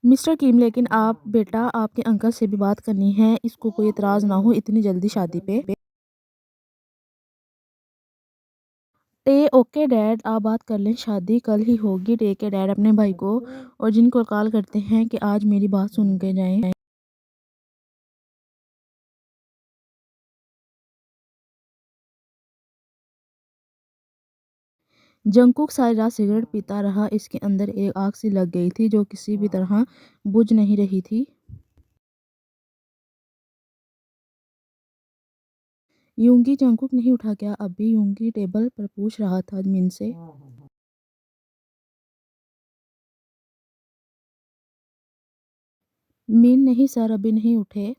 Mister किम, लेकिन आप बेटा, आपके अंकल से भी बात करनी है, इसको कोई एतराज़ ना हो इतनी जल्दी शादी पे। टे ओके डैड, आप बात कर लें, शादी कल ही होगी। टेक के डैड अपने भाई को और जिन को कॉल करते हैं कि आज मेरी बात सुन के जाएं। जंगकुक सारी रात सिगरेट पीता रहा। इसके अंदर एक आग सी लग गई थी जो किसी भी तरह बुझ नहीं रही थी। यूंगी, जंगकुक नहीं उठा क्या अभी? यूंगी टेबल पर पूछ रहा था मिन से। मिन, नहीं सर, अभी नहीं उठे।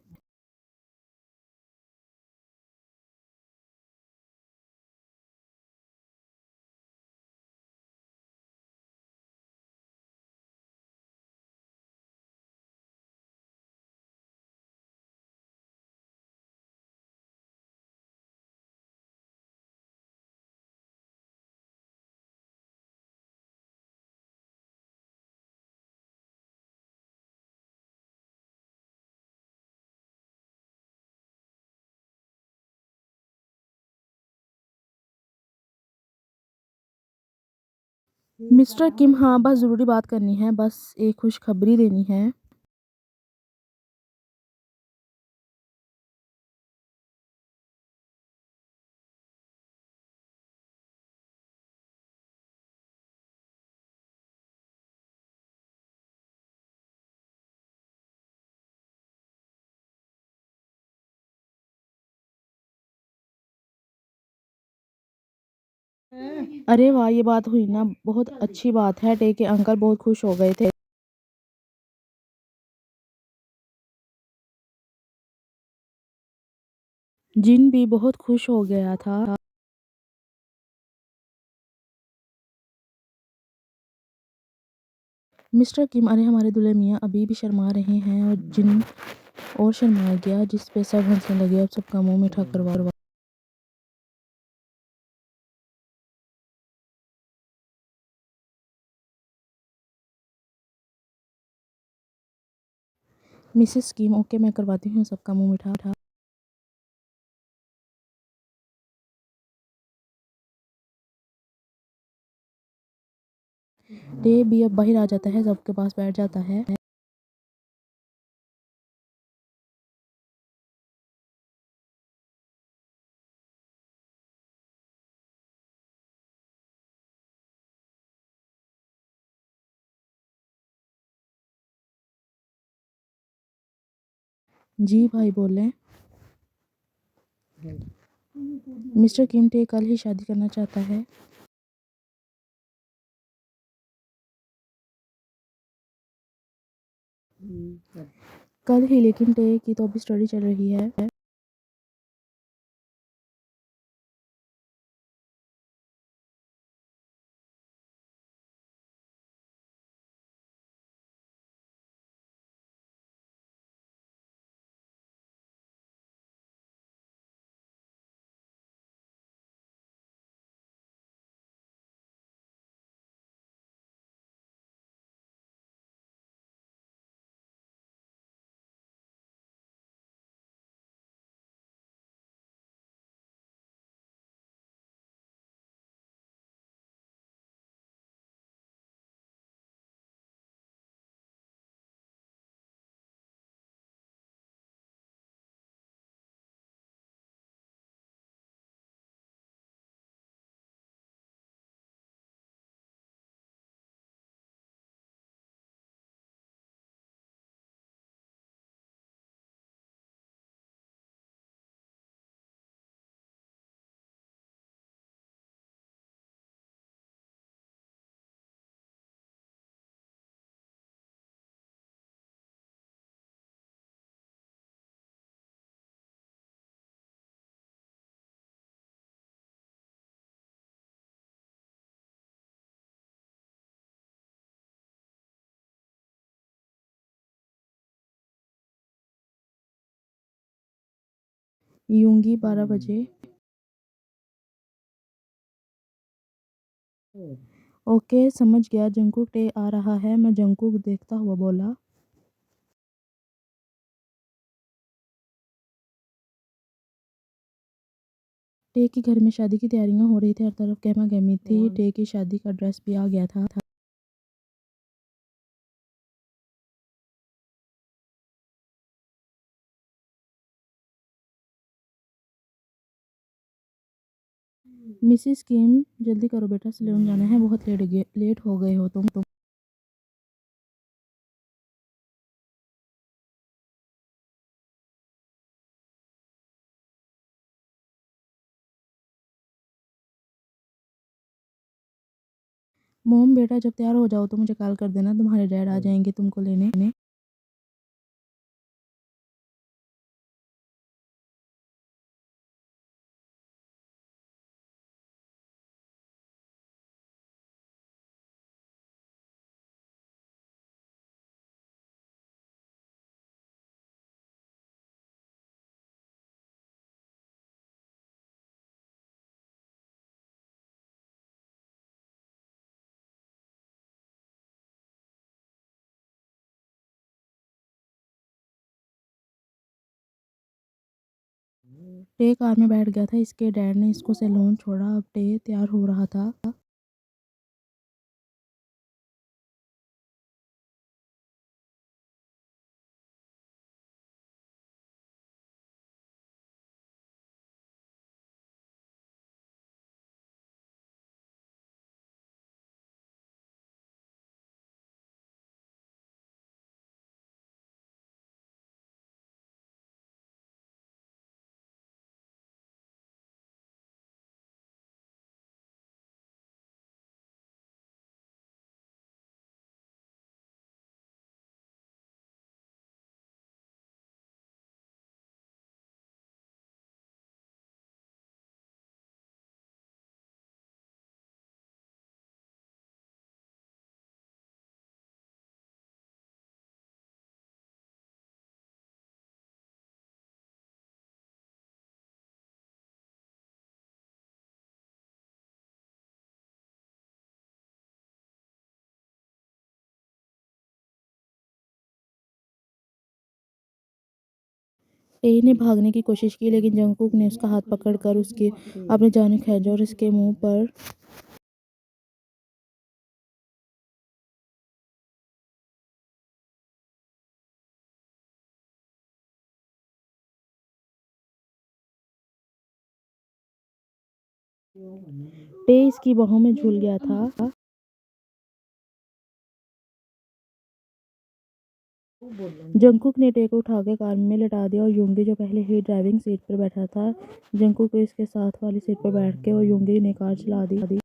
मिस्टर किम, हाँ, बस ज़रूरी बात करनी है, बस एक खुशखबरी देनी है। अरे वाह, ये बात हुई ना, बहुत अच्छी बात है। टे के अंकल बहुत खुश हो गए थे। जिन भी बहुत खुश हो गया था। मिस्टर किम, अरे हमारे दूल्हे मियाँ अभी भी शर्मा रहे हैं। और जिन और शर्मा गया, जिस पे सब हंसने लगे। अब सबका मुंह मीठा करवा। मिसेस किम, ओके, मैं करवाती हूँ सबका मुंह मीठा। टे भी अब बाहर आ जाता है, सबके पास बैठ जाता है। जी भाई बोले। मिस्टर किम, टे कल ही शादी करना चाहता है। कल ही, लेकिन टे की तो अभी स्टडी चल रही है। यूंगी 12 बजे। ओके, समझ गया। जंकुक टे आ रहा है। मैं जंकुक देखता हुआ बोला। टे के घर में शादी की तैयारियां हो रही थी, हर तरफ गहमा गहमी थी। टे की शादी का ड्रेस भी आ गया था। मिसिस किम, जल्दी करो बेटा, सैलून जाना है, बहुत लेट हो गए हो तुम। मोम बेटा, जब तैयार हो जाओ तो मुझे कॉल कर देना, तुम्हारे डैड आ जाएंगे तुमको लेने। टे कार में बैठ गया था, इसके डैड ने इसको सैलून छोड़ा। अब टे तैयार हो रहा था। टे ने भागने की कोशिश की, लेकिन जंगकुक ने उसका हाथ पकड़कर उसकी अपनी जान खींची और उसके मुंह पर टे इसकी बाहों में झूल गया था। जंगकुक ने टे को उठाकर कार में लटा दिया और योंगी, जो पहले ही ड्राइविंग सीट पर बैठा था, जंगकुक इसके साथ वाली सीट पर बैठ के और योंगी ने कार चला दी।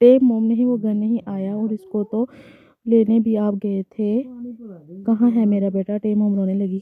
टे मोम नहीं, वो घर नहीं आया और इसको तो लेने भी आप गए थे। कहाँ है मेरा बेटा? टे मोम रोने लगी।